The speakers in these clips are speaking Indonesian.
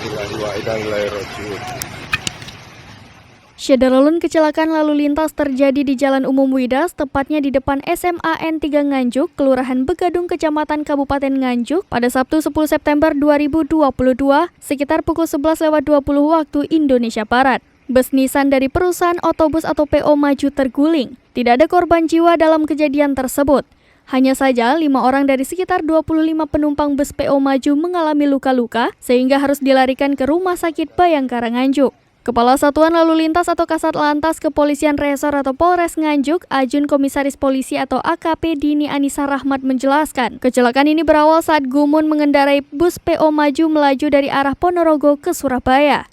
Innalillahi wa inna ilaihi raji'un. Syederalun kecelakaan lalu lintas terjadi di Jalan Umum Widas, tepatnya di depan SMA N3 Nganjuk, Kelurahan Begadung, Kecamatan Kabupaten Nganjuk, pada Sabtu 10 September 2022, sekitar pukul 11.20 waktu Indonesia Barat. Bus Nissan dari perusahaan otobus atau PO Maju terguling. Tidak ada korban jiwa dalam kejadian tersebut. Hanya saja 5 orang dari sekitar 25 penumpang bus PO Maju mengalami luka-luka sehingga harus dilarikan ke Rumah Sakit Bayangkara Nganjuk. Kepala Satuan Lalu Lintas atau Kasat Lantas Kepolisian Resor atau Polres Nganjuk, Ajun Komisaris Polisi atau AKP Dini Anissa Rahmat menjelaskan, kecelakaan ini berawal saat Gumun mengendarai bus PO Maju melaju dari arah Ponorogo ke Surabaya.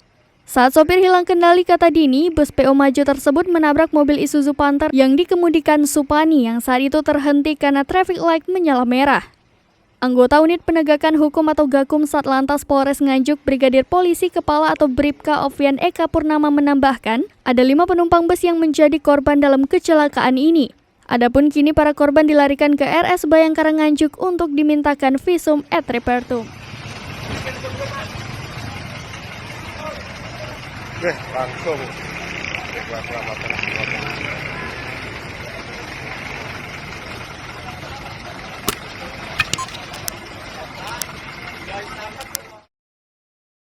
Saat sopir hilang kendali, kata Dini, bus PO Maju tersebut menabrak mobil Isuzu Panther yang dikemudikan Supani yang saat itu terhenti karena traffic light menyala merah. Anggota Unit Penegakan Hukum atau Gakum Satlantas Polres Nganjuk, Brigadir Polisi Kepala atau Bribka Ovian Eka Purnama menambahkan, ada 5 penumpang bus yang menjadi korban dalam kecelakaan ini. Adapun kini para korban dilarikan ke RS Bayangkara Nganjuk untuk dimintakan visum et repertum. Langsung.